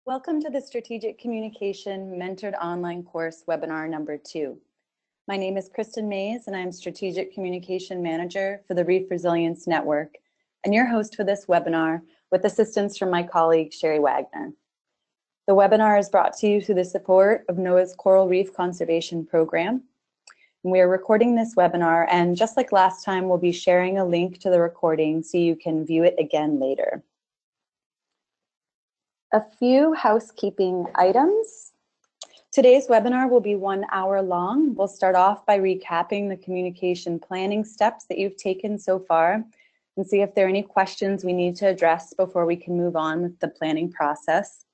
Welcome to the Strategic Communication Mentored Online Course webinar number 2. My name is Kristen Mays and I'm Strategic Communication Manager for the Reef Resilience Network and your host for this webinar with assistance from my colleague Sherry Wagner. The webinar is brought to you through the support of NOAA's Coral Reef Conservation Program. We are recording this webinar, and just like last time, we'll be sharing a link to the recording so you can view it again later. A few housekeeping items. Today's webinar will be 1 hour long. We'll start off by recapping the communication planning steps that you've taken so far and see if there are any questions we need to address before we can move on with the planning process.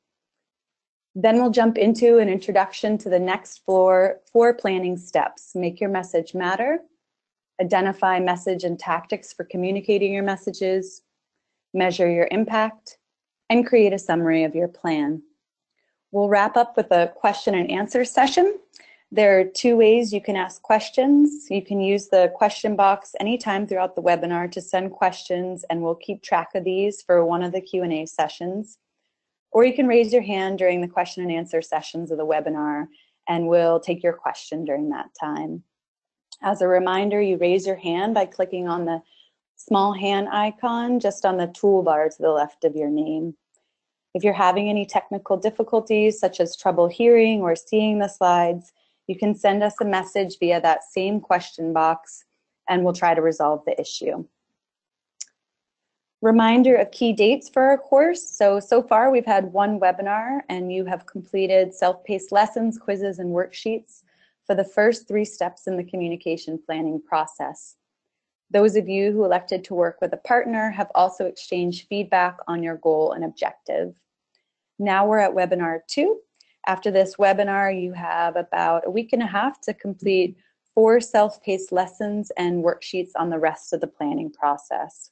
Then we'll jump into an introduction to the next four planning steps. Make your message matter, identify message and tactics for communicating your messages, measure your impact, and create a summary of your plan. We'll wrap up with a question and answer session. There are 2 ways you can ask questions. You can use the question box anytime throughout the webinar to send questions, and we'll keep track of these for one of the Q&A sessions. Or you can raise your hand during the question and answer sessions of the webinar, and we'll take your question during that time. As a reminder, you raise your hand by clicking on the small hand icon just on the toolbar to the left of your name. If you're having any technical difficulties, such as trouble hearing or seeing the slides, you can send us a message via that same question box, and we'll try to resolve the issue. Reminder of key dates for our course. So far we've had 1 webinar, and you have completed self-paced lessons, quizzes, and worksheets for the first 3 steps in the communication planning process. Those of you who elected to work with a partner have also exchanged feedback on your goal and objective. Now we're at webinar 2. After this webinar, you have about a week and a half to complete 4 self-paced lessons and worksheets on the rest of the planning process.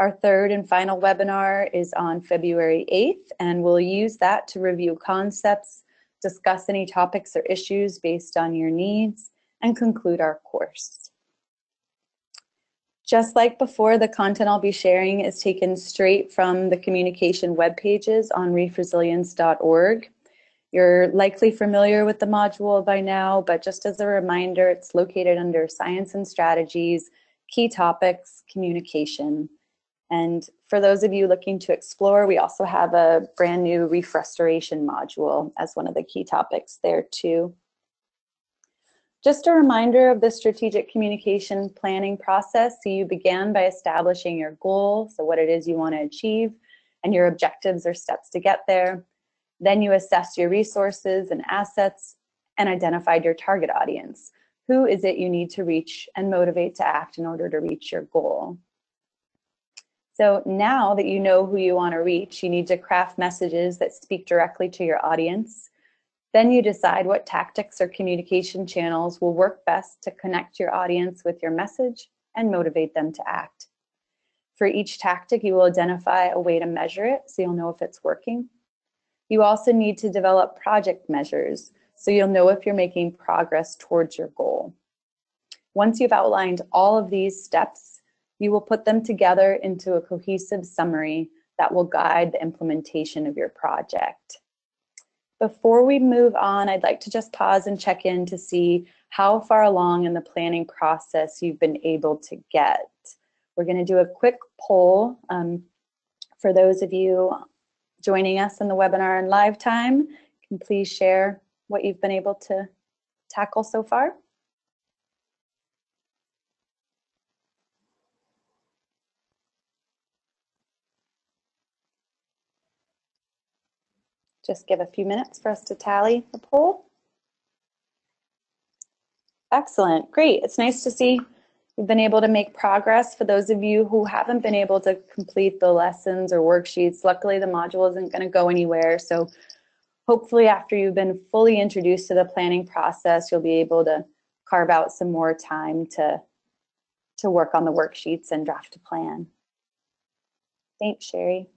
Our 3rd and final webinar is on February 8th, and we'll use that to review concepts, discuss any topics or issues based on your needs, and conclude our course. Just like before, the content I'll be sharing is taken straight from the communication web pages on reefresilience.org. You're likely familiar with the module by now, but just as a reminder, it's located under Science and Strategies, Key Topics, Communication. And for those of you looking to explore, we also have a brand new reef restoration module as one of the key topics there too. Just a reminder of the strategic communication planning process. So you began by establishing your goal, so what it is you want to achieve, and your objectives or steps to get there. Then you assessed your resources and assets and identified your target audience. Who is it you need to reach and motivate to act in order to reach your goal? So now that you know who you want to reach, you need to craft messages that speak directly to your audience. Then you decide what tactics or communication channels will work best to connect your audience with your message and motivate them to act. For each tactic, you will identify a way to measure it so you'll know if it's working. You also need to develop project measures so you'll know if you're making progress towards your goal. Once you've outlined all of these steps, you will put them together into a cohesive summary that will guide the implementation of your project. Before we move on, I'd like to just pause and check in to see how far along in the planning process you've been able to get. We're going to do a quick poll for those of you joining us in the webinar in live time. Can please share what you've been able to tackle so far? Just give a few minutes for us to tally the poll. Excellent, great. It's nice to see you've been able to make progress. For those of you who haven't been able to complete the lessons or worksheets, luckily the module isn't going to go anywhere. So hopefully after you've been fully introduced to the planning process, you'll be able to carve out some more time to work on the worksheets and draft a plan. Thanks, Sherry.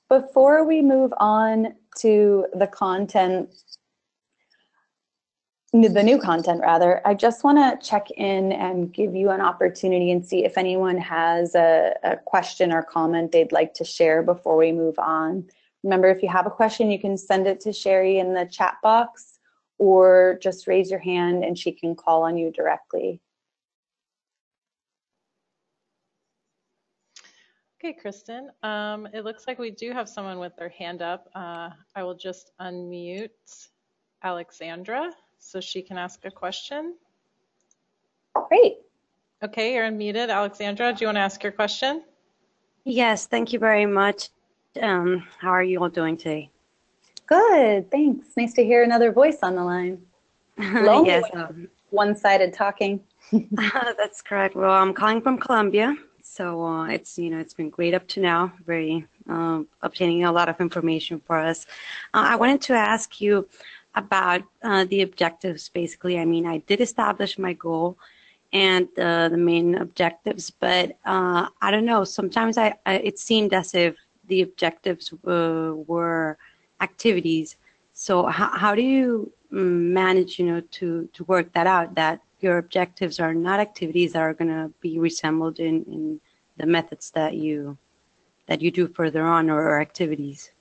Before we move on to the content, the new content rather, I just want to check in and give you an opportunity and see if anyone has a question or comment they'd like to share before we move on. Remember, if you have a question, you can send it to Sherry in the chat box, or just raise your hand and she can call on you directly. Okay, Kristen, it looks like we do have someone with their hand up. I will just unmute Alexandra so she can ask a question. Great. Okay, you're unmuted. Alexandra, do you want to ask your question? Yes, thank you very much. How are you all doing today? Good, thanks. Nice to hear another voice on the line. Lonely Yes, one-sided talking. that's correct. Well, I'm calling from Colombia, so it's been great up to now. Very obtaining a lot of information for us. I wanted to ask you about the objectives. Basically, I mean, I did establish my goal and the main objectives, but I don't know. Sometimes it seemed as if the objectives were activities. So how do you manage, to work that out, that your objectives are not activities that are going to be resembled in the methods that you do further on, or activities?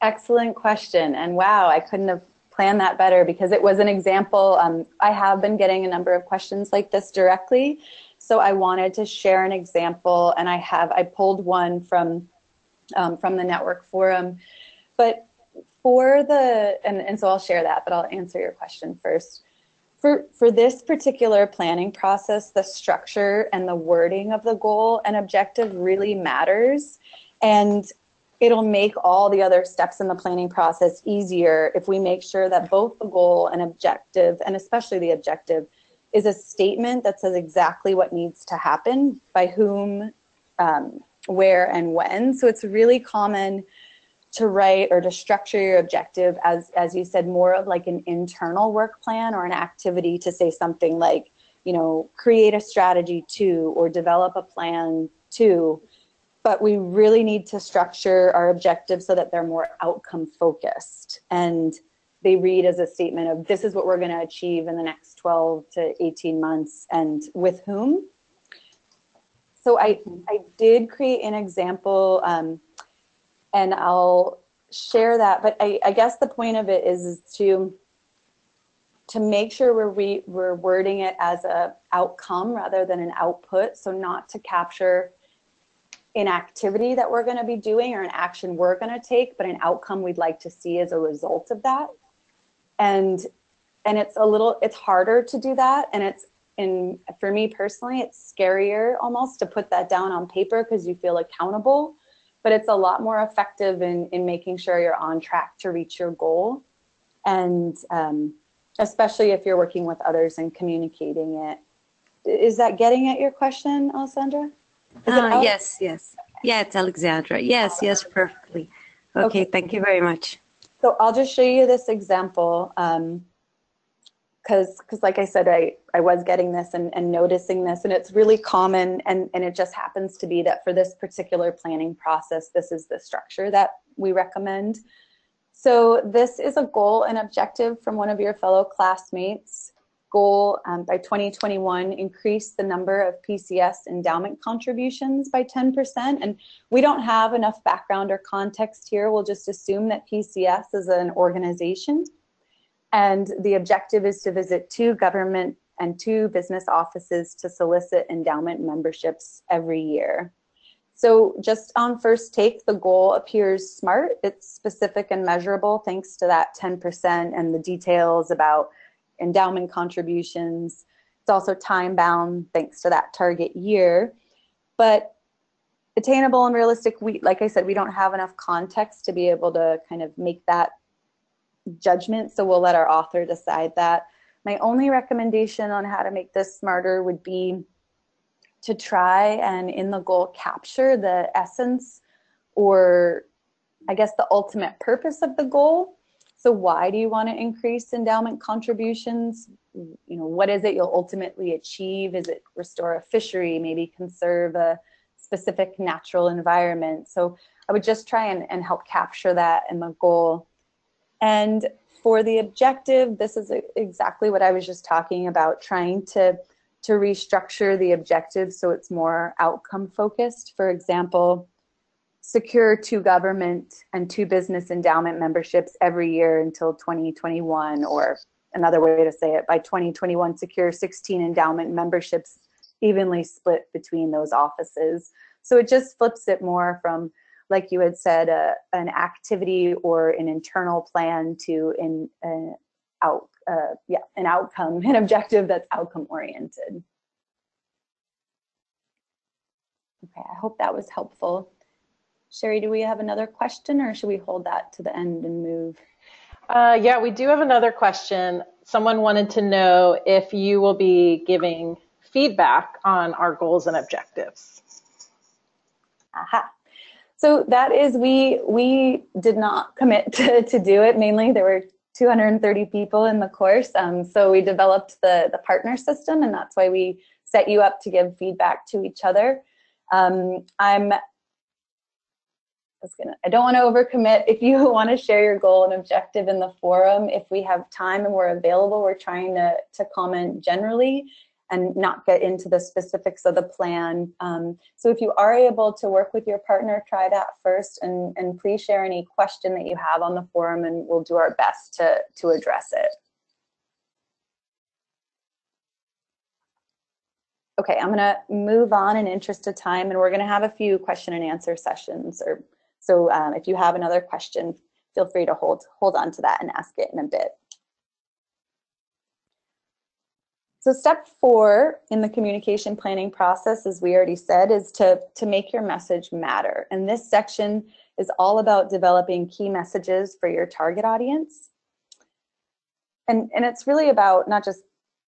Excellent question. And wow, I couldn't have planned that better, because it was an example. I have been getting a number of questions like this directly. So I wanted to share an example, and I pulled one from the network forum. But for and so I'll share that, but I'll answer your question first. For this particular planning process, the structure and the wording of the goal and objective really matters. And it'll make all the other steps in the planning process easier if we make sure that both the goal and objective, and especially the objective, is a statement that says exactly what needs to happen, by whom, where, and when. So it's really common to write or to structure your objective as you said, more of like an internal work plan or an activity, to say something like, create a strategy to, or develop a plan to. But we really need to structure our objectives so that they're more outcome focused, and they read as a statement of, this is what we're going to achieve in the next 12 to 18 months, and with whom. So I did create an example, and I'll share that. But I guess the point of it is to make sure we're wording it as a outcome rather than an output. So not to capture an activity that we're going to be doing or an action we're going to take, but an outcome we'd like to see as a result of that. And it's harder to do that. And for me personally, it's scarier almost to put that down on paper, because you feel accountable. But it's a lot more effective in making sure you're on track to reach your goal. And especially if you're working with others and communicating it. Is that getting at your question, Alessandra? Yes. Yeah, it's Alexandra. Yes, perfectly. Okay, thank you very much. So I'll just show you this example, because like I said, I was getting this and noticing this, and it's really common, and it just happens to be that for this particular planning process, this is the structure that we recommend. So this is a goal and objective from one of your fellow classmates. Goal by 2021, increase the number of PCS endowment contributions by 10%. And we don't have enough background or context here. We'll just assume that PCS is an organization. And the objective is to visit 2 government and 2 business offices to solicit endowment memberships every year. So just on first take, the goal appears smart. It's specific and measurable thanks to that 10% and the details about endowment contributions. It's also time bound thanks to that target year. But attainable and realistic, like I said, we don't have enough context to be able to kind of make that judgment, so we'll let our author decide that. My only recommendation on how to make this smarter would be to try and in the goal capture the essence, or I guess the ultimate purpose of the goal. So why do you want to increase endowment contributions? What is it you'll ultimately achieve? Is it restore a fishery, maybe conserve a specific natural environment? So I would just try and help capture that in the goal. And for the objective, this is exactly what I was just talking about, trying to restructure the objective so it's more outcome focused. For example, secure 2 government and 2 business endowment memberships every year until 2021, or another way to say it, by 2021, secure 16 endowment memberships evenly split between those offices. So it just flips it more from, like you had said, an activity or an internal plan to an outcome, an objective that's outcome oriented. Okay, I hope that was helpful. Sherry, do we have another question, or should we hold that to the end and move? Yeah, we do have another question. Someone wanted to know if you will be giving feedback on our goals and objectives. Aha. So that is, we did not commit to do it. Mainly, there were 230 people in the course. So we developed the partner system, and that's why we set you up to give feedback to each other. I don't want to overcommit. If you want to share your goal and objective in the forum, if we have time and we're available, we're trying to comment generally and not get into the specifics of the plan. So if you are able to work with your partner, try that first, and please share any question that you have on the forum, and we'll do our best to address it. Okay, I'm gonna move on in interest of time, and we're gonna have a few question and answer sessions. So if you have another question, feel free to hold on to that and ask it in a bit. So step 4 in the communication planning process, as we already said, is to make your message matter. And this section is all about developing key messages for your target audience. And it's really about not just,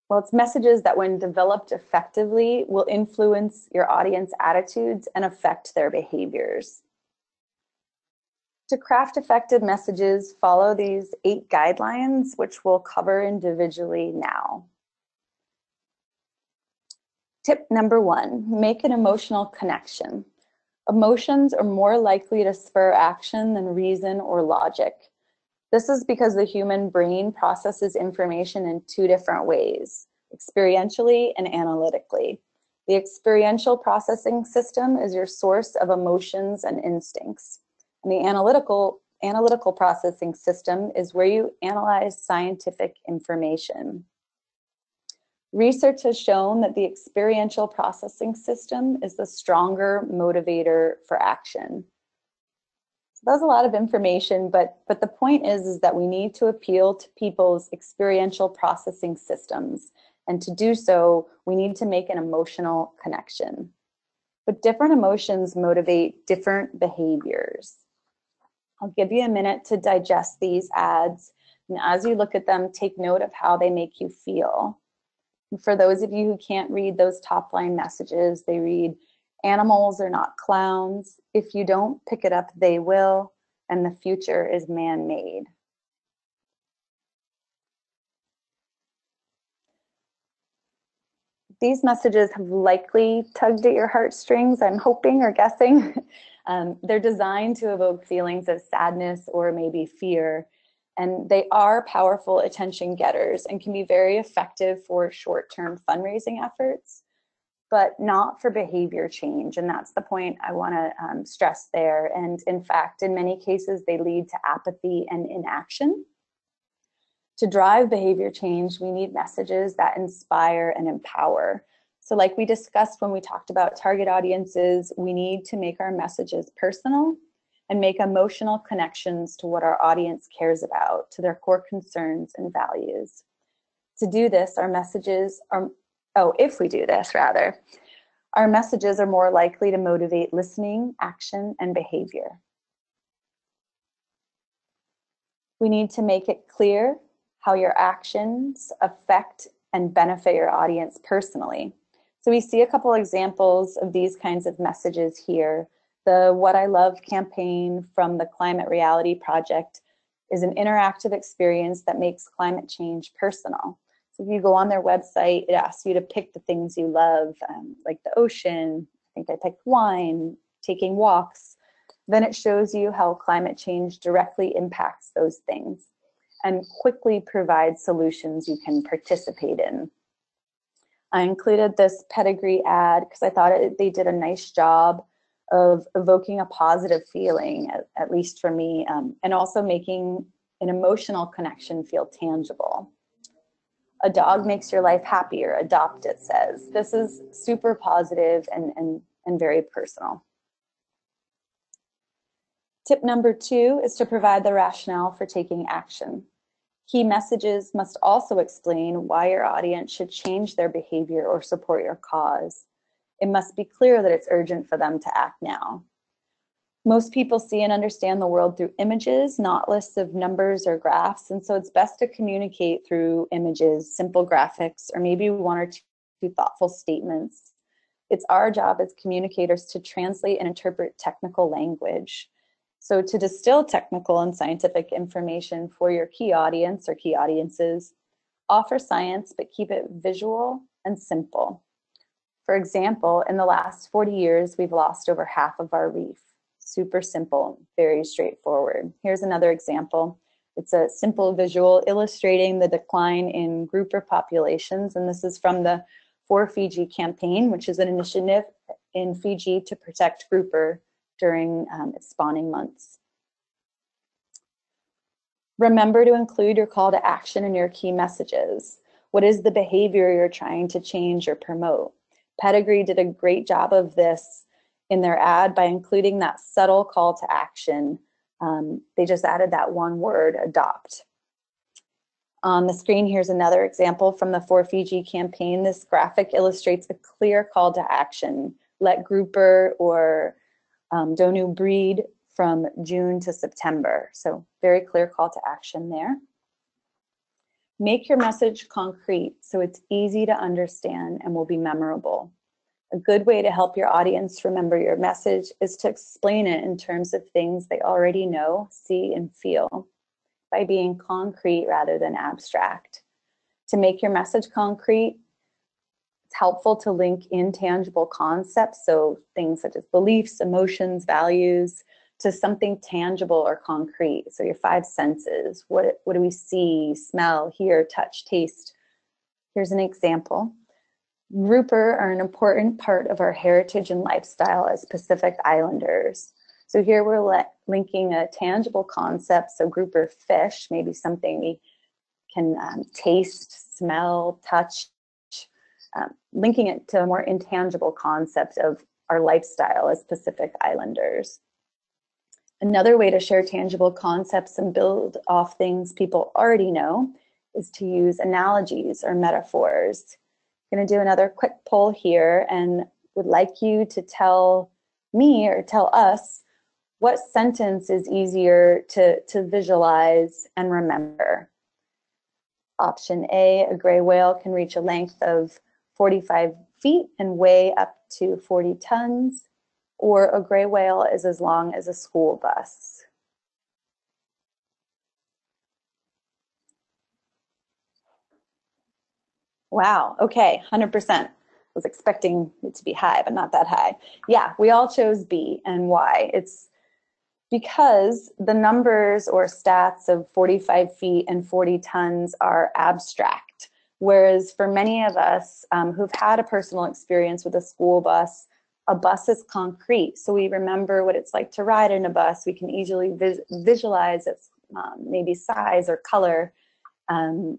well, it's messages that when developed effectively will influence your audience attitudes and affect their behaviors. To craft effective messages, follow these 8 guidelines, which we'll cover individually now. Tip number 1, make an emotional connection. Emotions are more likely to spur action than reason or logic. This is because the human brain processes information in 2 different ways, experientially and analytically. The experiential processing system is your source of emotions and instincts. And the analytical processing system is where you analyze scientific information. Research has shown that the experiential processing system is the stronger motivator for action. So that's a lot of information, but the point is that we need to appeal to people's experiential processing systems. And to do so, we need to make an emotional connection. But different emotions motivate different behaviors. I'll give you a minute to digest these ads. And as you look at them, take note of how they make you feel. And for those of you who can't read those top line messages, they read, "Animals are not clowns. If you don't pick it up, they will. And the future is man-made." These messages have likely tugged at your heartstrings, I'm hoping or guessing. They're designed to evoke feelings of sadness or maybe fear. And they are powerful attention getters and can be very effective for short-term fundraising efforts, but not for behavior change. And that's the point I want to stress there. And in fact, in many cases, they lead to apathy and inaction. To drive behavior change, we need messages that inspire and empower. So like we discussed when we talked about target audiences, we need to make our messages personal and make emotional connections to what our audience cares about, to their core concerns and values. To do this, our messages are, if we do this rather, our messages are more likely to motivate listening, action, and behavior. We need to make it clear how your actions affect and benefit your audience personally. So we see a couple examples of these kinds of messages here. The What I Love campaign from the Climate Reality Project is an interactive experience that makes climate change personal. So if you go on their website, it asks you to pick the things you love, like the ocean. I think I picked wine, taking walks. Then it shows you how climate change directly impacts those things and quickly provides solutions you can participate in. I included this pedigree ad because I thought they did a nice job of evoking a positive feeling, at least for me, and also making an emotional connection feel tangible. A dog makes your life happier. Adopt, it says. This is super positive and very personal. Tip number 2 is to provide the rationale for taking action. Key messages must also explain why your audience should change their behavior or support your cause. It must be clear that it's urgent for them to act now. Most people see and understand the world through images, not lists of numbers or graphs, and so it's best to communicate through images, simple graphics, or maybe 1 or 2 thoughtful statements. It's our job as communicators to translate and interpret technical language. So to distill technical and scientific information for your key audience or key audiences, offer science, but keep it visual and simple. For example, in the last 40 years, we've lost over half of our reef. Super simple, very straightforward. Here's another example. It's a simple visual illustrating the decline in grouper populations, and this is from the For Fiji campaign, which is an initiative in Fiji to protect grouper during its spawning months. Remember to include your call to action in your key messages. What is the behavior you're trying to change or promote? Pedigree did a great job of this in their ad by including that subtle call to action. They just added that one word, adopt. On the screen, here's another example from the For Fiji campaign. This graphic illustrates a clear call to action. Let grouper or Donu breed from June to September. So very clear call to action there. Make your message concrete so it's easy to understand and will be memorable. A good way to help your audience remember your message is to explain it in terms of things they already know, see, and feel by being concrete rather than abstract. To make your message concrete, it's helpful to link intangible concepts, so things such as beliefs, emotions, values, to something tangible or concrete. So your 5 senses, what do we see, smell, hear, touch, taste? Here's an example. Grouper are an important part of our heritage and lifestyle as Pacific Islanders. So here we're linking a tangible concept, so grouper fish, maybe something we can taste, smell, touch, linking it to a more intangible concept of our lifestyle as Pacific Islanders. Another way to share tangible concepts and build off things people already know is to use analogies or metaphors. I'm going to do another quick poll here and would like you to tell me or tell us what sentence is easier to visualize and remember. Option A, a gray whale can reach a length of 45 feet and weigh up to 40 tons, or a gray whale is as long as a school bus. Wow, okay, 100%. I was expecting it to be high, but not that high. Yeah, we all chose B, and why? It's because the numbers or stats of 45 feet and 40 tons are abstract. Whereas for many of us who've had a personal experience with a school bus, a bus is concrete. So we remember what it's like to ride in a bus. We can easily visualize its maybe size or color.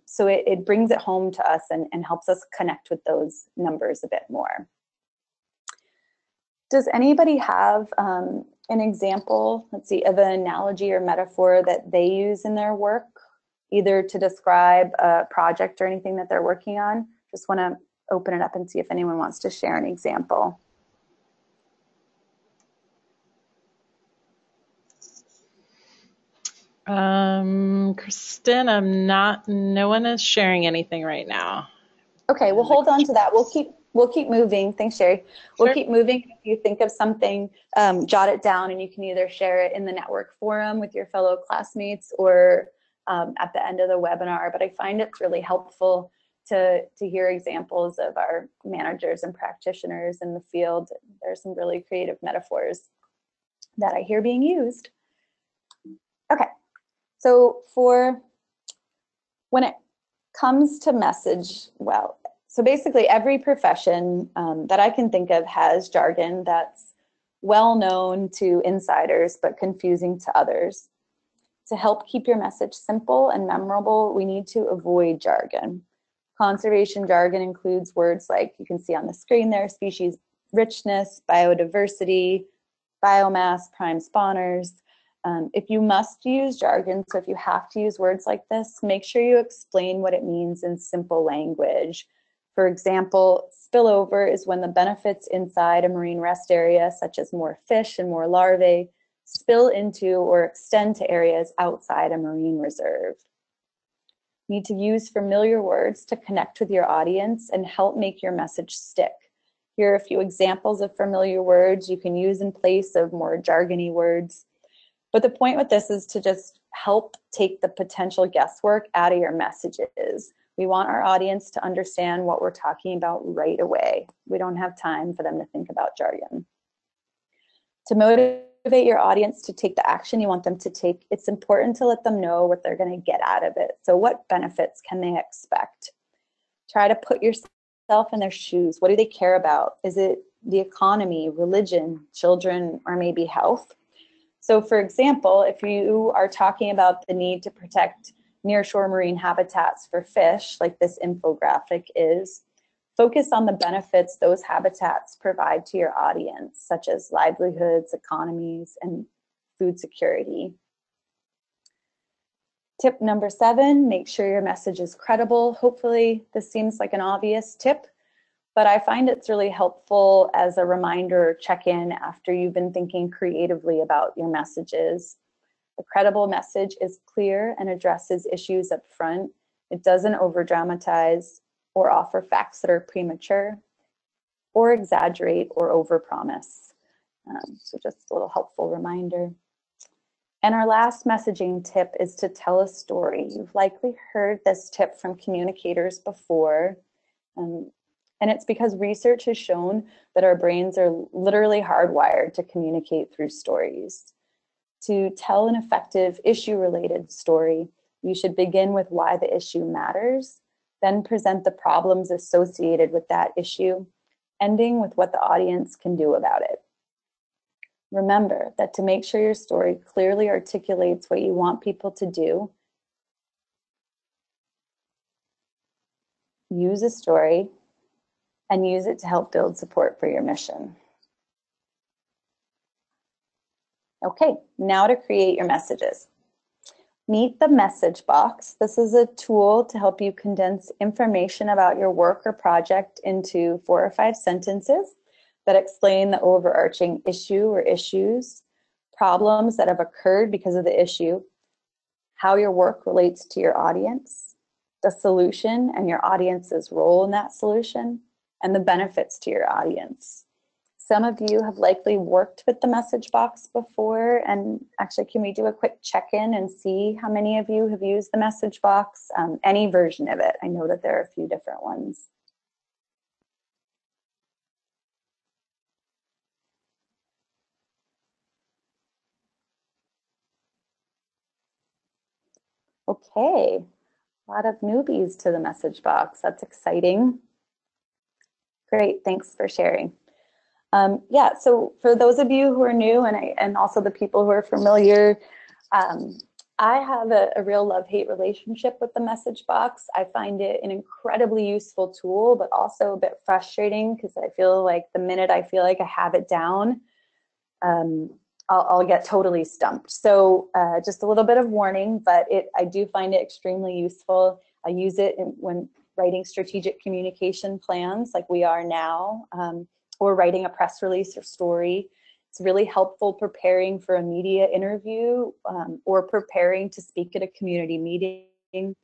So it brings it home to us and helps us connect with those numbers a bit more. Does anybody have an example, let's see, of an analogy or metaphor that they use in their work, either to describe a project or anything that they're working on? Just want to open it up and see if anyone wants to share an example. Kristen, no one is sharing anything right now. Okay, we'll hold on to that. We'll keep moving. Thanks, Sherry. We'll Sure. keep moving. If you think of something, jot it down, and you can either share it in the network forum with your fellow classmates or at the end of the webinar. But I find it's really helpful to hear examples of our managers and practitioners in the field. There's some really creative metaphors that I hear being used. Okay, so when it comes to message, well, so basically every profession that I can think of has jargon that's well known to insiders but confusing to others. To help keep your message simple and memorable, we need to avoid jargon. Conservation jargon includes words like you can see on the screen there: species richness, biodiversity, biomass, prime spawners. If you must use jargon, so if you have to use words like this, make sure you explain what it means in simple language. For example, spillover is when the benefits inside a marine rest area, such as more fish and more larvae, spill into or extend to areas outside a marine reserve. You need to use familiar words to connect with your audience and help make your message stick. Here are a few examples of familiar words you can use in place of more jargony words. But the point with this is to just help take the potential guesswork out of your messages. We want our audience to understand what we're talking about right away. We don't have time for them to think about jargon. To motivate your audience to take the action you want them to take, it's important to let them know what they're going to get out of it. So what benefits can they expect? Try to put yourself in their shoes. What do they care about? Is it the economy, religion, children, or maybe health? So for example, if you are talking about the need to protect nearshore marine habitats for fish, like this infographic is, focus on the benefits those habitats provide to your audience, such as livelihoods, economies, and food security. Tip number 7, make sure your message is credible. Hopefully this seems like an obvious tip, but I find it's really helpful as a reminder or check-in after you've been thinking creatively about your messages. A credible message is clear and addresses issues up front. It doesn't over-dramatize or offer facts that are premature or exaggerate or overpromise. So just a little helpful reminder. And our last messaging tip is to tell a story. You've likely heard this tip from communicators before. And it's because research has shown that our brains are literally hardwired to communicate through stories. To tell an effective issue-related story, you should begin with why the issue matters, then present the problems associated with that issue, ending with what the audience can do about it. Remember that to make sure your story clearly articulates what you want people to do, use a story and use it to help build support for your mission. Okay, now to create your messages. Meet the message box. This is a tool to help you condense information about your work or project into 4 or 5 sentences that explain the overarching issue or issues, problems that have occurred because of the issue, how your work relates to your audience, the solution and your audience's role in that solution, and the benefits to your audience. Some of you have likely worked with the message box before, and actually, can we do a quick check-in and see how many of you have used the message box? Any version of it. I know that there are a few different ones. Okay, a lot of newbies to the message box. That's exciting. Great, thanks for sharing. Yeah, so for those of you who are new and also the people who are familiar, I have a real love-hate relationship with the message box. I find it an incredibly useful tool, but also a bit frustrating because I feel like the minute I feel like I have it down, I'll get totally stumped. So just a little bit of warning, but I do find it extremely useful. I use it when writing strategic communication plans like we are now, or writing a press release or story. It's really helpful preparing for a media interview or preparing to speak at a community meeting.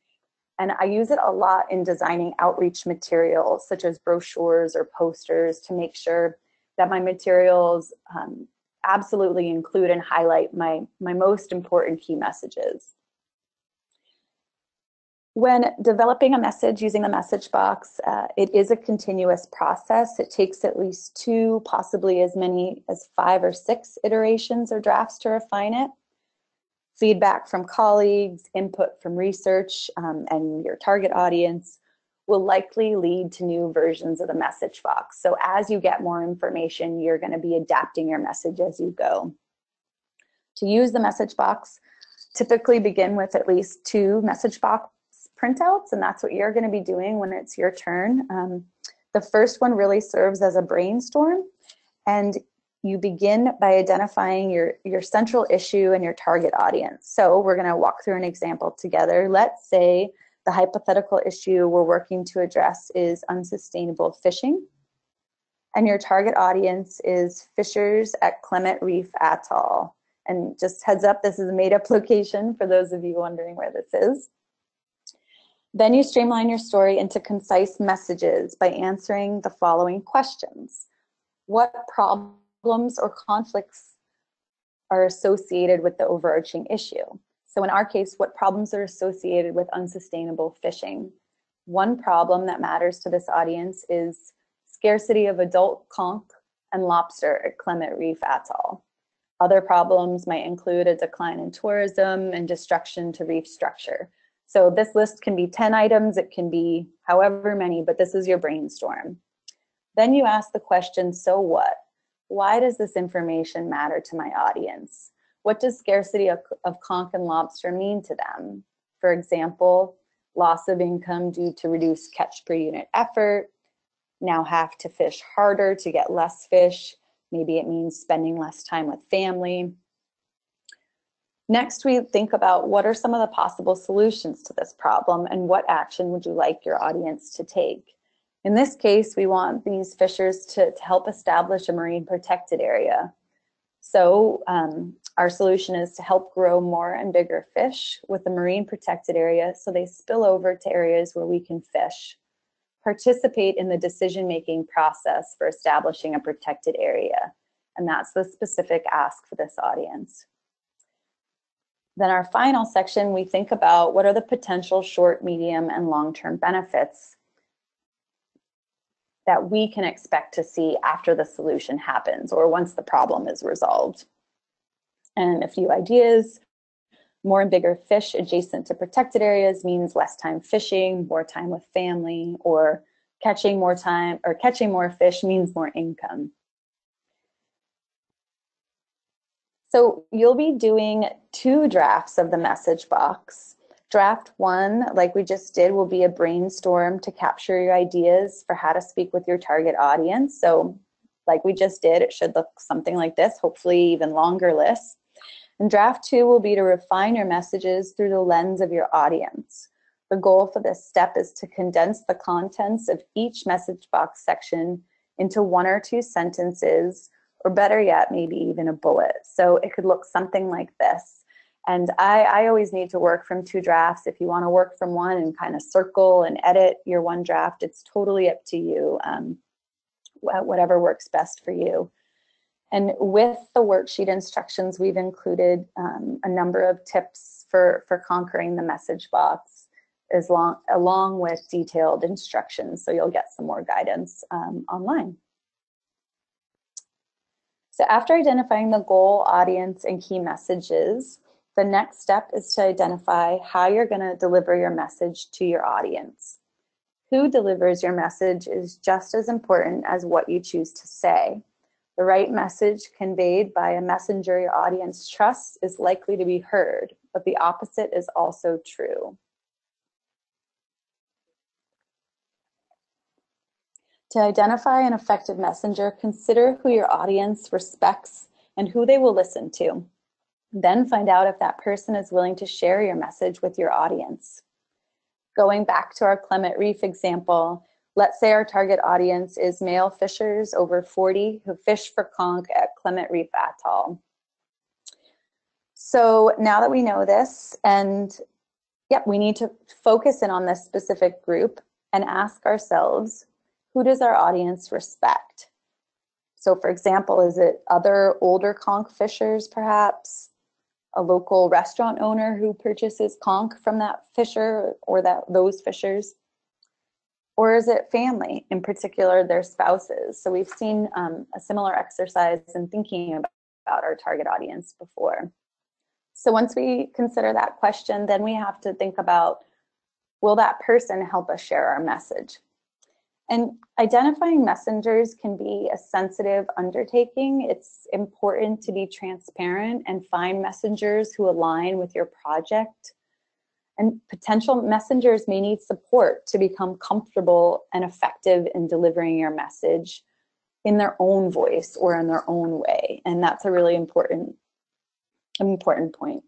And I use it a lot in designing outreach materials such as brochures or posters to make sure that my materials absolutely include and highlight my most important key messages. When developing a message using the message box, it is a continuous process. It takes at least 2, possibly as many as 5 or 6 iterations or drafts to refine it. Feedback from colleagues, input from research and your target audience, will likely lead to new versions of the message box. So as you get more information, you're going to be adapting your message as you go. To use the message box, typically begin with at least 2 message box printouts, and that's what you're going to be doing when it's your turn. The first one really serves as a brainstorm, and you begin by identifying your central issue and your target audience. So we're going to walk through an example together. Let's say the hypothetical issue we're working to address is unsustainable fishing, and your target audience is fishers at Clement Reef Atoll. And just heads up, this is a made-up location for those of you wondering where this is. Then you streamline your story into concise messages by answering the following questions. What problems or conflicts are associated with the overarching issue? So in our case, what problems are associated with unsustainable fishing? One problem that matters to this audience is scarcity of adult conch and lobster at Clement Reef Atoll. Other problems might include a decline in tourism and destruction to reef structure. So this list can be 10 items, it can be however many, but this is your brainstorm. Then you ask the question, so what? Why does this information matter to my audience? What does scarcity of conch and lobster mean to them? For example, loss of income due to reduced catch per unit effort, now have to fish harder to get less fish. Maybe it means spending less time with family. Next, we think about what are some of the possible solutions to this problem and what action would you like your audience to take? In this case, we want these fishers to help establish a marine protected area. So our solution is to help grow more and bigger fish with the marine protected area so they spill over to areas where we can fish. Participate in the decision-making process for establishing a protected area. And that's the specific ask for this audience. Then our final section, we think about what are the potential short, medium, and long-term benefits that we can expect to see after the solution happens or once the problem is resolved. And a few ideas. More and bigger fish adjacent to protected areas means less time fishing, more time with family, or catching more fish means more income. So you'll be doing 2 drafts of the message box. Draft 1, like we just did, will be a brainstorm to capture your ideas for how to speak with your target audience. So like we just did, it should look something like this, hopefully even longer list. And draft 2 will be to refine your messages through the lens of your audience. The goal for this step is to condense the contents of each message box section into 1 or 2 sentences, or better yet, maybe even a bullet. So it could look something like this. And I always need to work from 2 drafts. If you want to work from 1 and kind of circle and edit your 1 draft, it's totally up to you, whatever works best for you. And with the worksheet instructions, we've included a number of tips for conquering the message box, along with detailed instructions. So you'll get some more guidance online. So after identifying the goal, audience, and key messages, the next step is to identify how you're going to deliver your message to your audience. Who delivers your message is just as important as what you choose to say. The right message conveyed by a messenger your audience trusts is likely to be heard, but the opposite is also true. To identify an effective messenger, consider who your audience respects and who they will listen to. Then find out if that person is willing to share your message with your audience. Going back to our Clement Reef example, let's say our target audience is male fishers over 40 who fish for conch at Clement Reef Atoll. So now that we know this, and we need to focus in on this specific group and ask ourselves, who does our audience respect? So for example, is it other older conch fishers perhaps? A local restaurant owner who purchases conch from that fisher or those fishers? Or is it family, in particular their spouses? So we've seen a similar exercise in thinking about our target audience before. So once we consider that question, then we have to think about Will that person help us share our message? And identifying messengers can be a sensitive undertaking. It's important to be transparent and find messengers who align with your project. And potential messengers may need support to become comfortable and effective in delivering your message in their own voice or in their own way. And that's a really important point.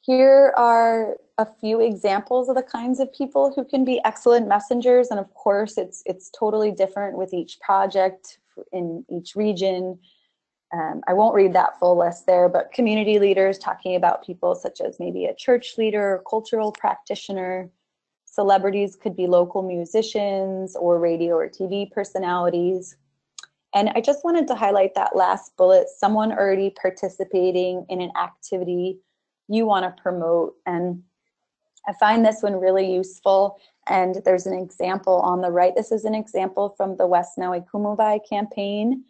Here are a few examples of the kinds of people who can be excellent messengers. And of course, it's totally different with each project in each region. I won't read that full list there, but community leaders, talking about people such as maybe a church leader, or cultural practitioner. Celebrities could be local musicians or radio or TV personalities. And I just wanted to highlight that last bullet, someone already participating in an activity you want to promote. And I find this one really useful. And there's an example on the right. This is an example from the West Maui Kumuvai campaign,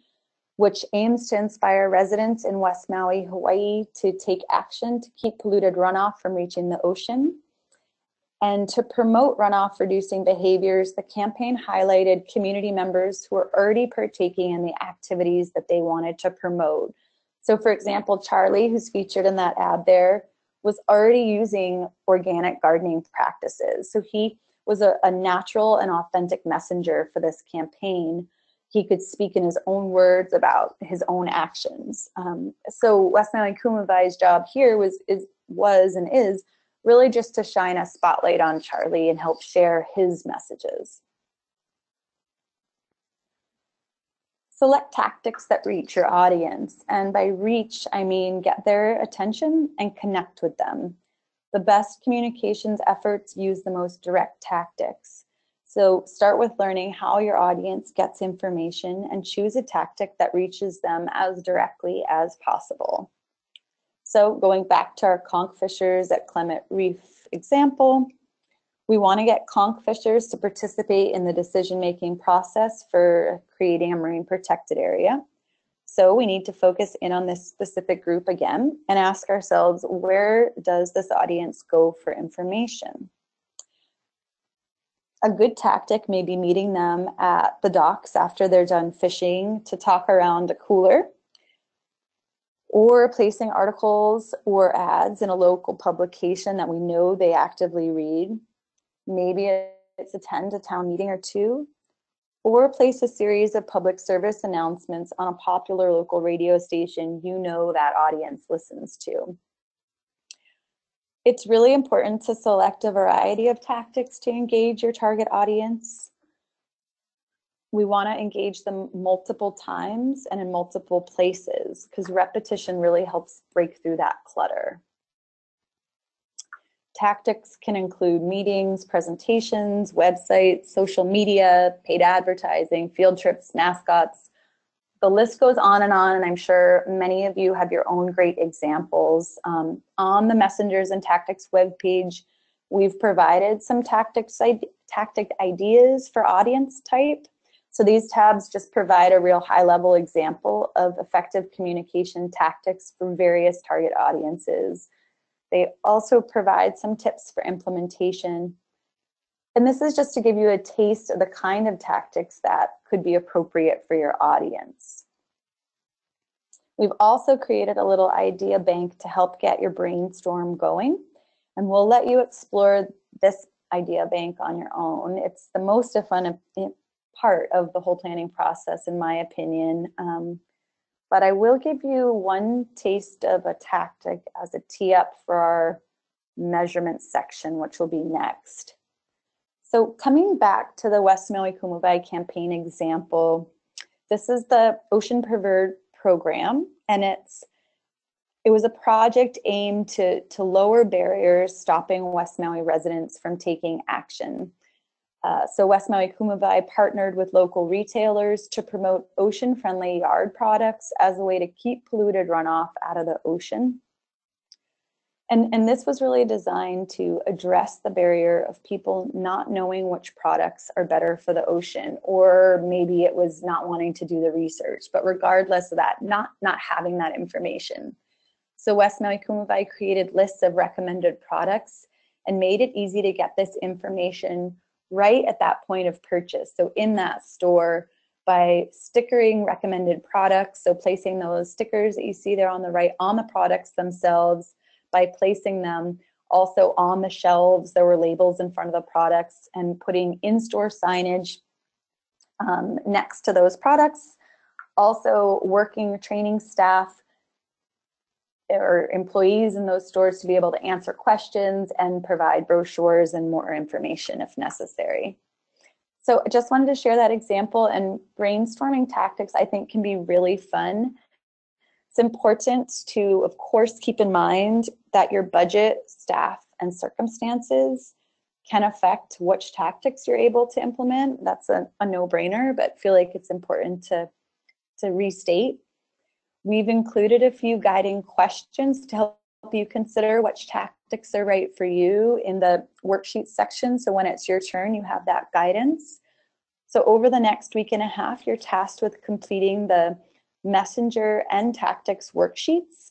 which aims to inspire residents in West Maui, Hawaii to take action to keep polluted runoff from reaching the ocean. And to promote runoff reducing behaviors, the campaign highlighted community members who were already partaking in the activities that they wanted to promote. So for example, Charlie, who's featured in that ad there, was already using organic gardening practices. So he was a natural and authentic messenger for this campaign. He could speak in his own words about his own actions. So West Maui Kumuvai's job here was and is really just to shine a spotlight on Charlie and help share his messages. Select tactics that reach your audience. And by reach, I mean get their attention and connect with them. The best communications efforts use the most direct tactics. So start with learning how your audience gets information and choose a tactic that reaches them as directly as possible. So going back to our conch fishers at Clement Reef example, we want to get conch fishers to participate in the decision-making process for creating a marine protected area. So we need to focus in on this specific group again and ask ourselves, where does this audience go for information? A good tactic may be meeting them at the docks after they're done fishing to talk around a cooler, or placing articles or ads in a local publication that we know they actively read. Maybe it's attend a town meeting or two, or place a series of public service announcements on a popular local radio station you know that audience listens to. It's really important to select a variety of tactics to engage your target audience. We want to engage them multiple times and in multiple places because repetition really helps break through that clutter. Tactics can include meetings, presentations, websites, social media, paid advertising, field trips, mascots. The list goes on, and I'm sure many of you have your own great examples. On the Messengers and Tactics webpage, we've provided some tactic ideas for audience type. So these tabs just provide a real high-level example of effective communication tactics for various target audiences. They also provide some tips for implementation. And this is just to give you a taste of the kind of tactics that could be appropriate for your audience. We've also created a little idea bank to help get your brainstorm going. And we'll let you explore this idea bank on your own. It's the most fun part of the whole planning process, in my opinion. But I will give you one taste of a tactic as a tee up for our measurement section, which will be next. So coming back to the West Maui Kumuvai campaign example, this is the Ocean Preserve program, and it was a project aimed to lower barriers stopping West Maui residents from taking action. So West Maui Kumuvai partnered with local retailers to promote ocean-friendly yard products as a way to keep polluted runoff out of the ocean. And this was really designed to address the barrier of people not knowing which products are better for the ocean, or maybe it was not wanting to do the research, but regardless of that, not having that information. So West Maui Kumuvai created lists of recommended products and made it easy to get this information right at that point of purchase. So in that store, by stickering recommended products, so placing those stickers that you see there on the right on the products themselves, by placing them also on the shelves, there were labels in front of the products, and putting in-store signage next to those products. Also working, training staff or employees in those stores to be able to answer questions and provide brochures and more information if necessary. So I just wanted to share that example, and brainstorming tactics I think can be really fun. It's important to, of course, keep in mind that your budget, staff, and circumstances can affect which tactics you're able to implement. That's a no-brainer, but feel like it's important to restate. We've included a few guiding questions to help you consider which tactics are right for you in the worksheet section. So when it's your turn, you have that guidance. So over the next week and a half, you're tasked with completing the messenger and tactics worksheets.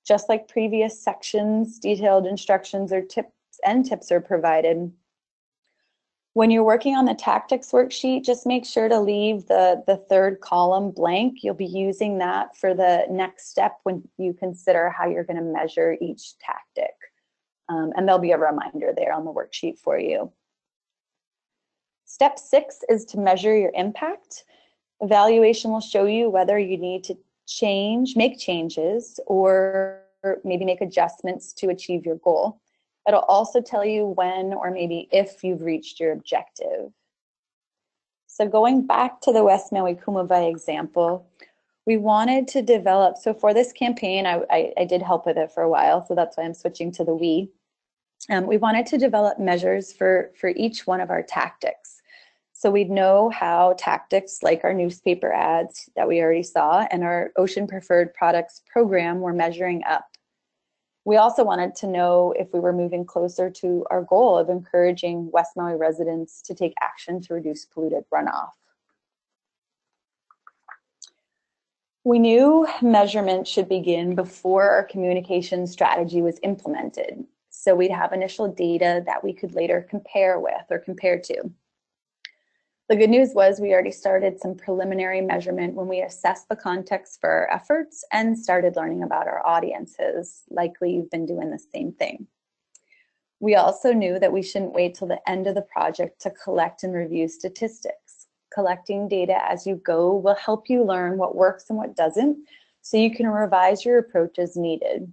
Just like previous sections, detailed instructions or tips are provided. When you're working on the tactics worksheet, just make sure to leave the third column blank. You'll be using that for the next step when you consider how you're going to measure each tactic. And there'll be a reminder there on the worksheet for you. Step 6 is to measure your impact. Evaluation will show you whether you need to make changes, or maybe make adjustments to achieve your goal. It'll also tell you when or maybe if you've reached your objective. So going back to the West Maui Kumavai example, we wanted to develop, so for this campaign, I did help with it for a while, so that's why I'm switching to the we. We wanted to develop measures for each one of our tactics. So we'd know how tactics like our newspaper ads that we already saw and our Ocean Preferred Products program were measuring up. We also wanted to know if we were moving closer to our goal of encouraging West Maui residents to take action to reduce polluted runoff. We knew measurement should begin before our communication strategy was implemented, so we'd have initial data that we could later compare with or compare to. The good news was we already started some preliminary measurement when we assessed the context for our efforts and started learning about our audiences. Likely you've been doing the same thing. We also knew that we shouldn't wait till the end of the project to collect and review statistics. Collecting data as you go will help you learn what works and what doesn't, so you can revise your approach as needed.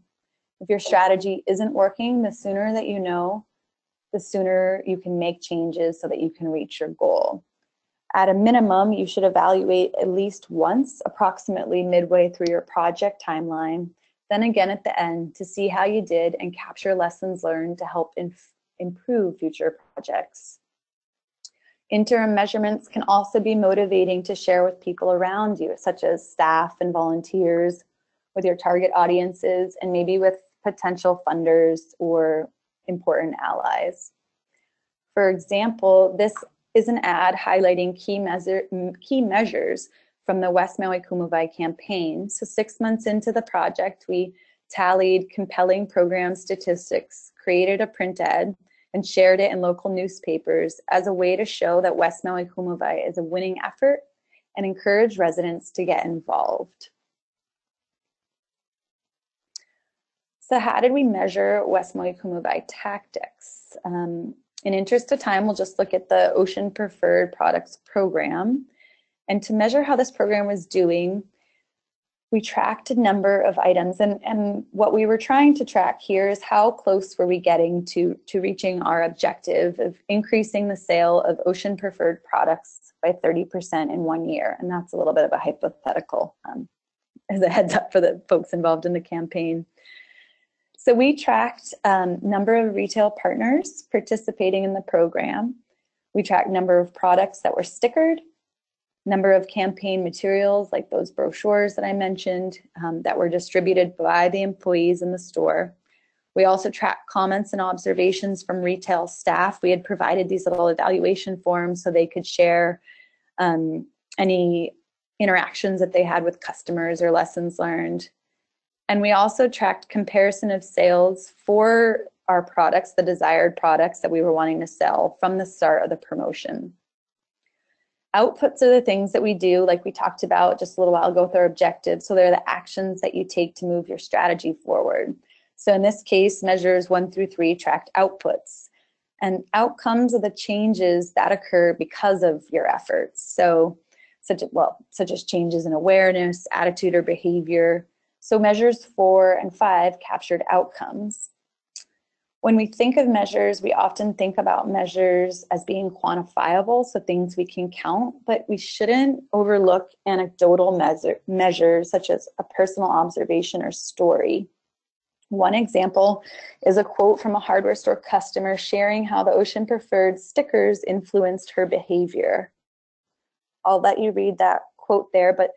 If your strategy isn't working, the sooner that you know, the sooner you can make changes so that you can reach your goal. At a minimum, you should evaluate at least once, approximately midway through your project timeline, then again at the end to see how you did and capture lessons learned to help improve future projects. Interim measurements can also be motivating to share with people around you, such as staff and volunteers, with your target audiences, and maybe with potential funders or important allies. For example, this is an ad highlighting key measures from the West Maui Kumavai campaign. So 6 months into the project, we tallied compelling program statistics, created a print ad, and shared it in local newspapers as a way to show that West Maui Kumavai is a winning effort and encourage residents to get involved. So how did we measure West Maui Kumavai tactics? In interest of time, we'll just look at the Ocean Preferred Products program. And to measure how this program was doing, we tracked a number of items. And what we were trying to track here is how close were we getting to reaching our objective of increasing the sale of Ocean Preferred products by 30% in 1 year. And that's a little bit of a hypothetical as a heads up for the folks involved in the campaign. So we tracked number of retail partners participating in the program. We tracked number of products that were stickered, number of campaign materials like those brochures that I mentioned that were distributed by the employees in the store. We also tracked comments and observations from retail staff. We had provided these little evaluation forms so they could share any interactions that they had with customers or lessons learned. And we also tracked comparison of sales for our products, the desired products that we were wanting to sell from the start of the promotion. Outputs are the things that we do, like we talked about just a little while ago with our objectives. So they're the actions that you take to move your strategy forward. So in this case, measures 1 through 3 tracked outputs. And outcomes are the changes that occur because of your efforts. So such as changes in awareness, attitude, or behavior. So measures 4 and 5 captured outcomes. When we think of measures, we often think about measures as being quantifiable, so things we can count, but we shouldn't overlook anecdotal measures such as a personal observation or story. One example is a quote from a hardware store customer sharing how the Ocean Preferred stickers influenced her behavior. I'll let you read that quote there, but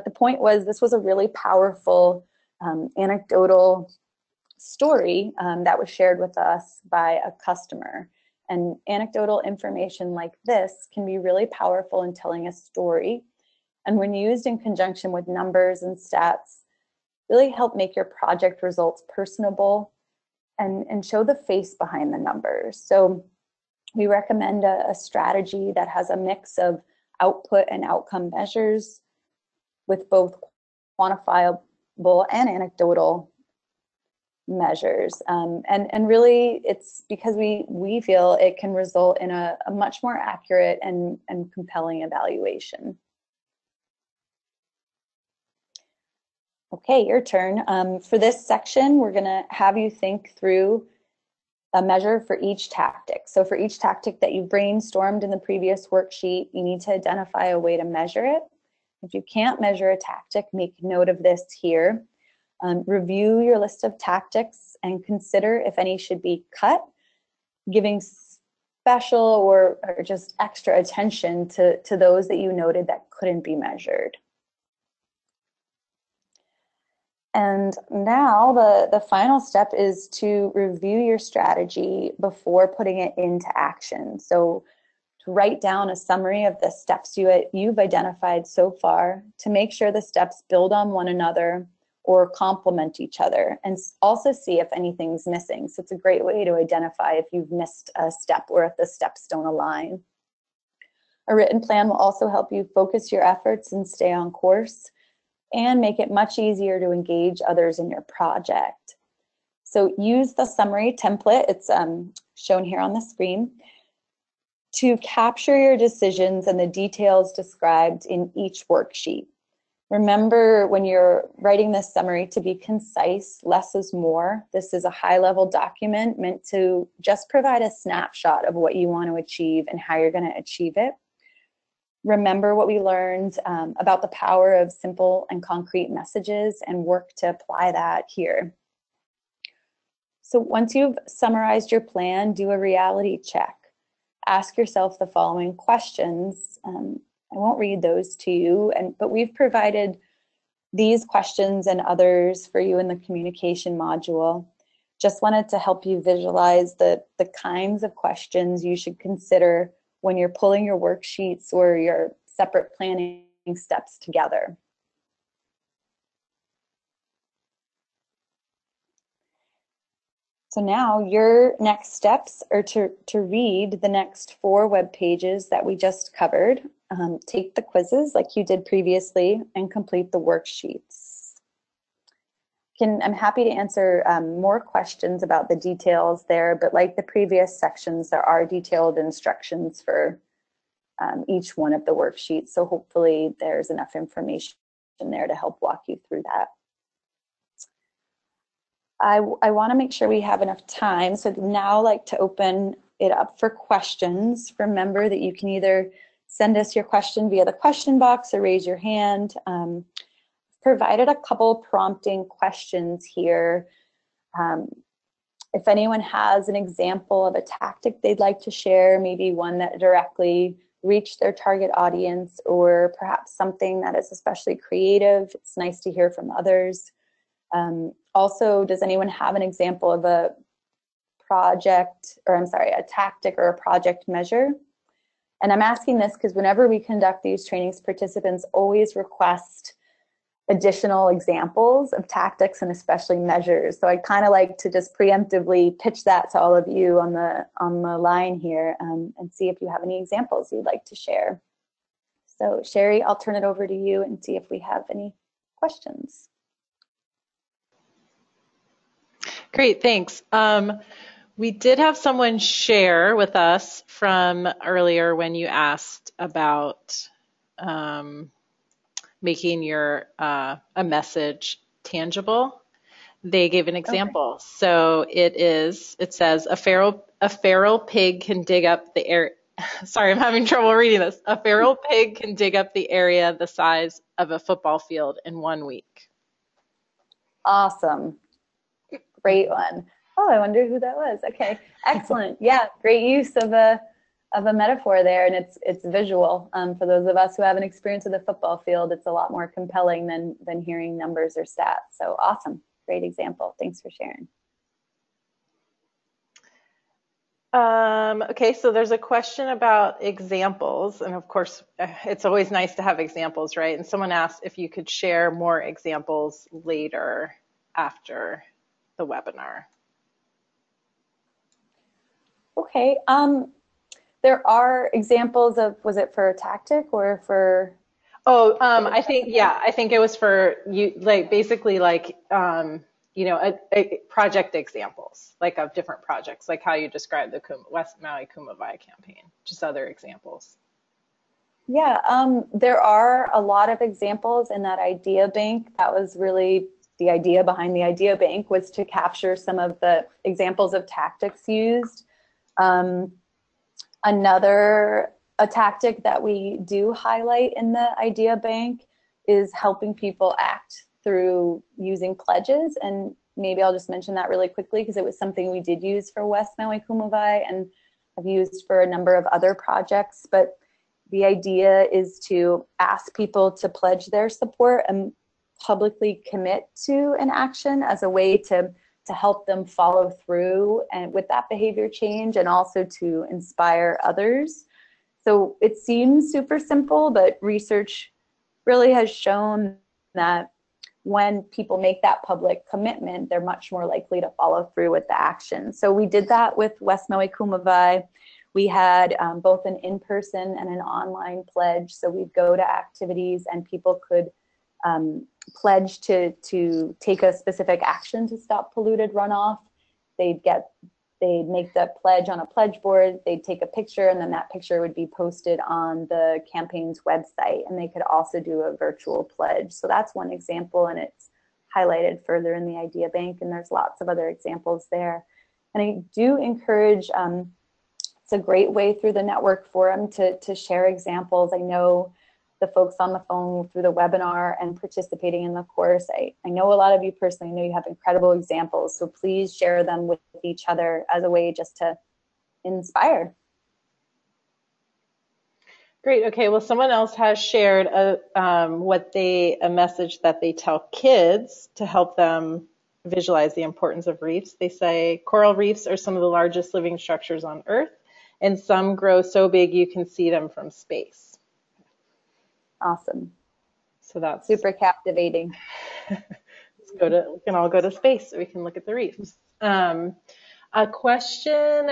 the point was this was a really powerful anecdotal story that was shared with us by a customer. And anecdotal information like this can be really powerful in telling a story. And when used in conjunction with numbers and stats, really help make your project results personable and show the face behind the numbers. So we recommend a strategy that has a mix of output and outcome measures with both quantifiable and anecdotal measures. And really it's because we feel it can result in a much more accurate and compelling evaluation. Okay, your turn. For this section, we're gonna have you think through a measure for each tactic. So for each tactic that you brainstormed in the previous worksheet, you need to identify a way to measure it. If you can't measure a tactic, make note of this here. Review your list of tactics and consider if any should be cut, giving special or just extra attention to those that you noted that couldn't be measured. And now the final step is to review your strategy before putting it into action. So to write down a summary of the steps you've identified so far to make sure the steps build on one another or complement each other, and also see if anything's missing. So it's a great way to identify if you've missed a step or if the steps don't align. A written plan will also help you focus your efforts and stay on course, and make it much easier to engage others in your project. So use the summary template, it's shown here on the screen, to capture your decisions and the details described in each worksheet. Remember when you're writing this summary to be concise, less is more. This is a high-level document meant to just provide a snapshot of what you want to achieve and how you're going to achieve it. Remember what we learned about the power of simple and concrete messages and work to apply that here. So once you've summarized your plan, do a reality check. Ask yourself the following questions. I won't read those to you, but we've provided these questions and others for you in the communication module. Just wanted to help you visualize the kinds of questions you should consider when you're pulling your worksheets or your separate planning steps together. So now your next steps are to read the next 4 web pages that we just covered, take the quizzes like you did previously, and complete the worksheets. I'm happy to answer more questions about the details there, but like the previous sections, there are detailed instructions for each one of the worksheets. So hopefully there's enough information there to help walk you through that. I want to make sure we have enough time. So I'd now like to open it up for questions. Remember that you can either send us your question via the question box or raise your hand. Provided a couple prompting questions here. If anyone has an example of a tactic they'd like to share, maybe one that directly reached their target audience, or perhaps something that is especially creative, it's nice to hear from others. Also, does anyone have an example of a tactic or a project measure? And I'm asking this because whenever we conduct these trainings, participants always request additional examples of tactics and especially measures. So I'd kind of like to just preemptively pitch that to all of you on the line here, and see if you have any examples you'd like to share. So Sherry, I'll turn it over to you and see if we have any questions. Great, thanks. We did have someone share with us from earlier when you asked about making your a message tangible. They gave an example. Okay. So it says a feral pig can dig up the air. Sorry, I'm having trouble reading this. A feral pig can dig up the area the size of a football field in 1 week. Awesome. Great one. Oh, I wonder who that was. Okay, excellent. Yeah, great use of a metaphor there, and it's visual. For those of us who have an experience with a football field, it's a lot more compelling than hearing numbers or stats. So awesome, great example. Thanks for sharing. Okay, so there's a question about examples, and of course, it's always nice to have examples, right? And someone asked if you could share more examples later after the webinar. Okay, there are examples of, was it for a tactic or for? Oh, I think it was for you, like basically like, you know, a project examples, like of different projects, like how you described the West Maui Kumavai campaign, just other examples. Yeah, there are a lot of examples in that idea bank. That was really the idea behind the idea bank, was to capture some of the examples of tactics used. A tactic that we do highlight in the idea bank is helping people act through using pledges. And maybe I'll just mention that really quickly because it was something we did use for West Maui Kumavai and have used for a number of other projects. But the idea is to ask people to pledge their support and publicly commit to an action as a way to help them follow through and with that behavior change, and also to inspire others. So it seems super simple, but research really has shown that when people make that public commitment, they're much more likely to follow through with the action. So we did that with West Maui Kumavai. We had both an in-person and an online pledge. So we'd go to activities and people could pledge to take a specific action to stop polluted runoff. They'd make the pledge on a pledge board, they'd take a picture, and then that picture would be posted on the campaign's website, and they could also do a virtual pledge. So that's one example, and it's highlighted further in the idea bank, and there's lots of other examples there. And I do encourage, it's a great way through the network forum to share examples. I know the folks on the phone through the webinar and participating in the course, I know a lot of you personally, I know you have incredible examples, so please share them with each other as a way just to inspire. Great, okay, well someone else has shared a message that they tell kids to help them visualize the importance of reefs. They say coral reefs are some of the largest living structures on Earth, and some grow so big you can see them from space. Awesome. So that's super captivating. We can all go to space so we can look at the reefs. A question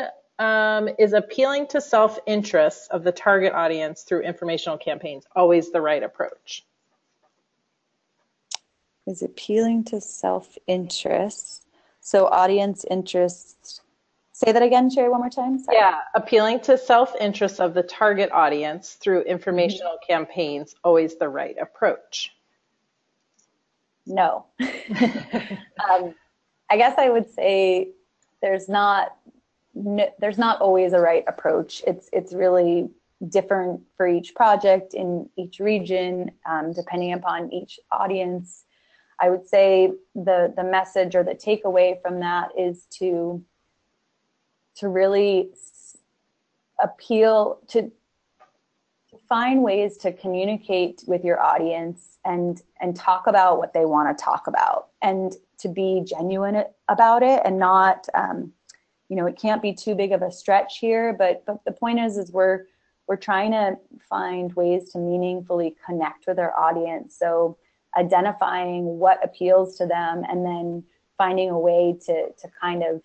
is appealing to self-interest of the target audience through informational campaigns always the right approach? Is appealing to self-interest. So audience interests. Say that again, Sherry, one more time. Sorry. Yeah, appealing to self-interest of the target audience through informational campaigns, always the right approach? No. I guess I would say there's not always a right approach. It's really different for each project in each region, depending upon each audience. I would say the message or the takeaway from that is to really appeal to find ways to communicate with your audience and talk about what they want to talk about, and to be genuine about it, and not it can't be too big of a stretch here, but the point is we're trying to find ways to meaningfully connect with our audience. So identifying what appeals to them, and then finding a way to kind of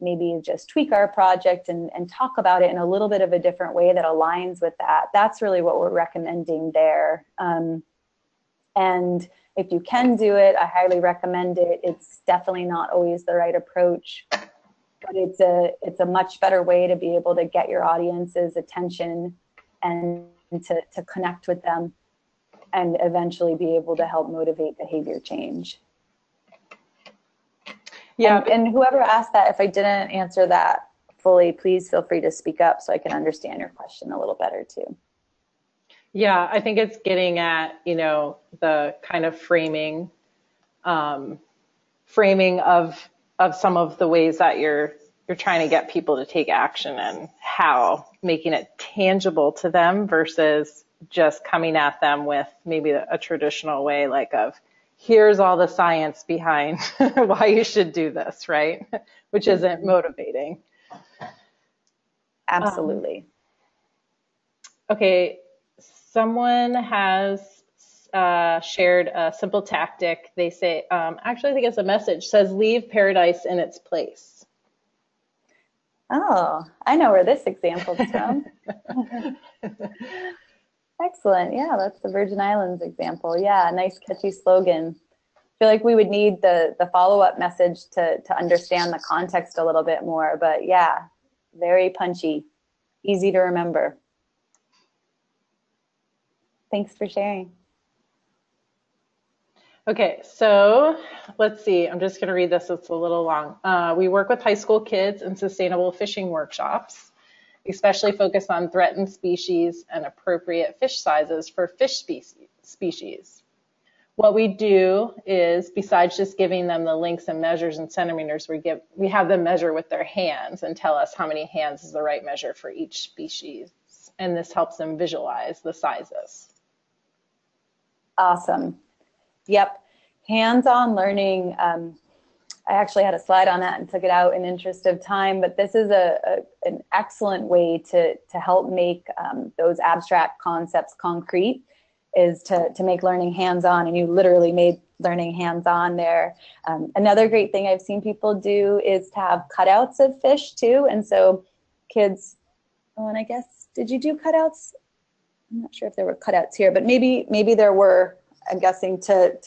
maybe just tweak our project and talk about it in a little bit of a different way that aligns with that. That's really what we're recommending there. And if you can do it, I highly recommend it. It's definitely not always the right approach, but it's a much better way to be able to get your audience's attention and to connect with them and eventually be able to help motivate behavior change. Yeah. And whoever asked that, if I didn't answer that fully, please feel free to speak up so I can understand your question a little better too. Yeah, I think it's getting at, the kind of framing of some of the ways that you're trying to get people to take action, and how making it tangible to them versus just coming at them with maybe a traditional way, like of, here's all the science behind why you should do this, right? Which isn't motivating. Absolutely. Okay, someone has shared a simple tactic. They say, actually, I think it's a message, says, leave paradise in its place. Oh, I know where this example's from. Excellent. Yeah, that's the Virgin Islands example. Yeah, nice catchy slogan. I feel like we would need the follow-up message to understand the context a little bit more. But yeah, very punchy, easy to remember. Thanks for sharing. Okay, so let's see. I'm just going to read this. It's a little long. We work with high school kids in sustainable fishing workshops, especially focused on threatened species and appropriate fish sizes for fish species. What we do is, besides just giving them the links and measures and centimeters, we have them measure with their hands and tell us how many hands is the right measure for each species. And this helps them visualize the sizes. Awesome. Yep. Hands-on learning. I actually had a slide on that and took it out in interest of time, but this is an excellent way to help make those abstract concepts concrete, is to make learning hands-on, and you literally made learning hands-on there. Another great thing I've seen people do is to have cutouts of fish too, and so kids, and I guess, did you do cutouts? I'm not sure if there were cutouts here, but maybe there were, I'm guessing, to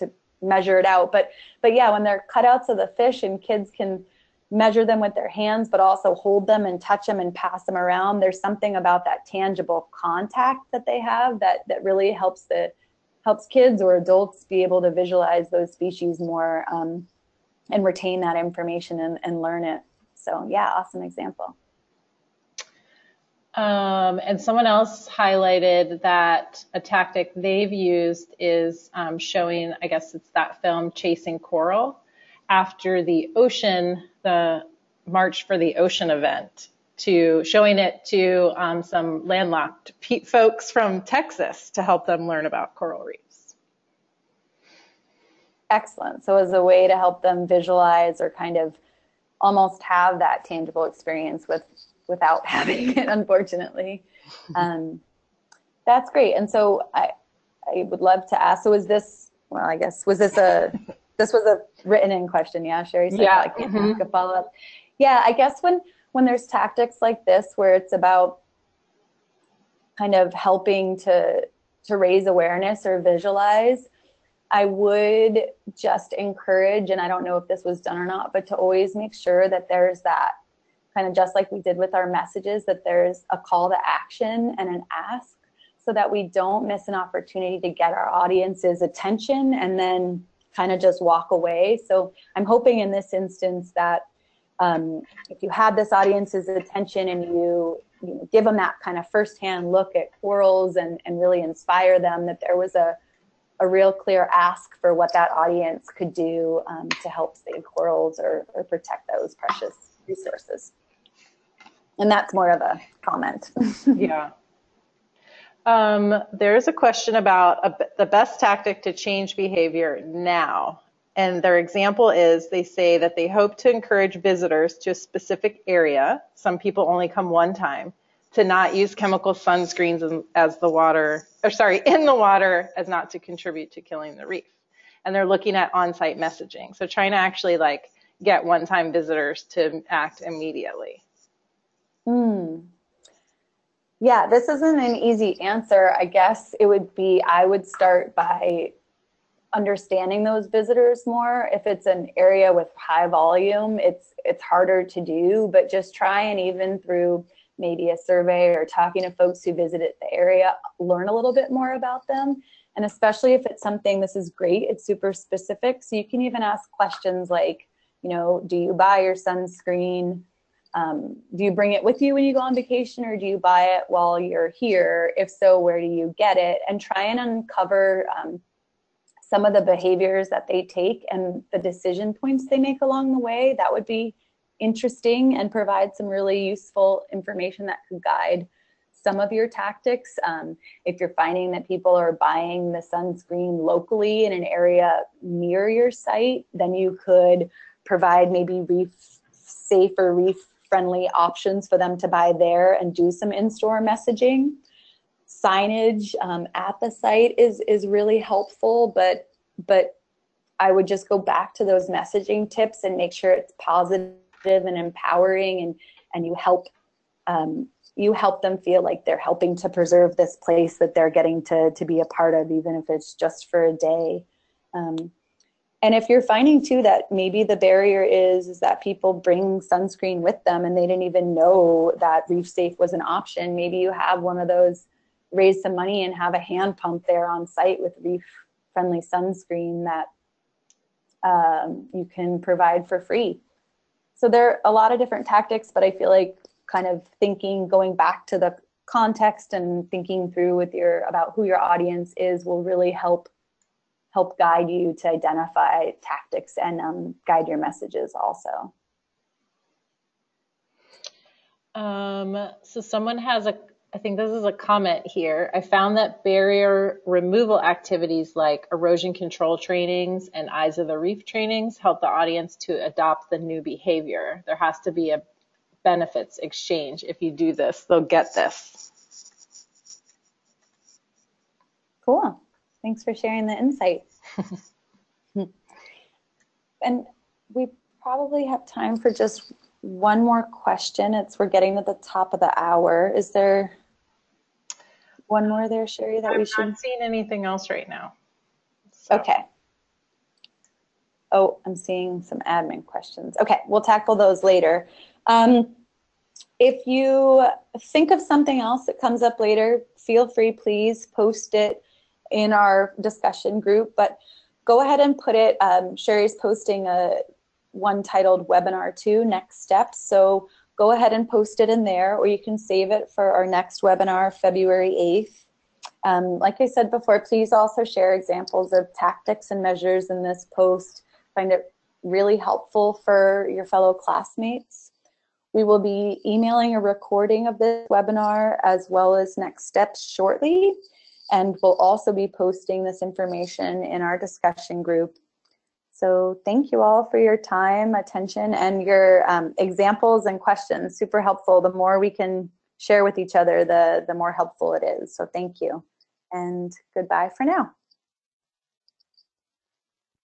measure it out. But yeah, when they're cutouts of the fish and kids can measure them with their hands, but also hold them and touch them and pass them around, there's something about that tangible contact that they have that really helps kids or adults be able to visualize those species more and retain that information and learn it. So yeah, awesome example. And someone else highlighted that a tactic they've used is showing, I guess it's that film, Chasing Coral, after the March for the Ocean event, showing it to some landlocked folks from Texas to help them learn about coral reefs. Excellent. So as a way to help them visualize or kind of almost have that tangible experience without having it, unfortunately. That's great. And so I would love to ask, so this was a written in question, yeah, Sherry? So yeah. I can ask a follow-up. Yeah, I guess when there's tactics like this, where it's about kind of helping to raise awareness or visualize, I would just encourage, and I don't know if this was done or not, but to always make sure that there's that kind of, just like we did with our messages, that there's a call to action and an ask, so that we don't miss an opportunity to get our audience's attention and then kind of just walk away. So I'm hoping in this instance that if you have this audience's attention and you give them that kind of firsthand look at corals and really inspire them, that there was a real clear ask for what that audience could do to help save corals or protect those precious resources. And that's more of a comment. Yeah. There's a question about the best tactic to change behavior now. And their example is, they say that they hope to encourage visitors to a specific area, some people only come one time, to not use chemical sunscreens in the water as not to contribute to killing the reef. And they're looking at on-site messaging. So trying to actually like get one-time visitors to act immediately. Yeah, this isn't an easy answer. I guess it would be, I would start by understanding those visitors more. If it's an area with high volume, it's harder to do, but just try and even through maybe a survey or talking to folks who visited the area, learn a little bit more about them. And especially if it's something, this is great, it's super specific. So you can even ask questions like, you know, do you buy your sunscreen? Do you bring it with you when you go on vacation, or do you buy it while you're here? If so, where do you get it? And try and uncover some of the behaviors that they take and the decision points they make along the way. That would be interesting and provide some really useful information that could guide some of your tactics. If you're finding that people are buying the sunscreen locally in an area near your site, then you could provide maybe reef safe or reef friendly options for them to buy there and do some in-store messaging. Signage at the site is really helpful, but I would just go back to those messaging tips and make sure it's positive and empowering, and you help them feel like they're helping to preserve this place that they're getting to be a part of, even if it's just for a day. And if you're finding too that maybe the barrier is that people bring sunscreen with them and they didn't even know that Reef Safe was an option, maybe you have one of those, raise some money and have a hand pump there on site with reef friendly sunscreen that you can provide for free. So there are a lot of different tactics, but I feel like kind of going back to the context and thinking through with about who your audience is will really help guide you to identify tactics and guide your messages also. So someone has I think this is a comment here. I found that barrier removal activities like erosion control trainings and Eyes of the Reef trainings help the audience to adopt the new behavior. There has to be a benefits exchange. If you do this, they'll get this. Cool. Thanks for sharing the insight. And we probably have time for just one more question. We're getting to the top of the hour. Is there one more there, Sherry, that we should? I'm not seeing anything else right now. So. Okay. Oh, I'm seeing some admin questions. Okay, we'll tackle those later. If you think of something else that comes up later, feel free, please post it in our discussion group, but go ahead and put it, Sherry's posting one titled Webinar 2, Next Steps. So go ahead and post it in there, or you can save it for our next webinar, February 8th. Like I said before, please also share examples of tactics and measures in this post. Find it really helpful for your fellow classmates. We will be emailing a recording of this webinar as well as next steps shortly. And we'll also be posting this information in our discussion group. So thank you all for your time, attention, and your examples and questions. Super helpful. The more we can share with each other, the more helpful it is. So thank you, and goodbye for now.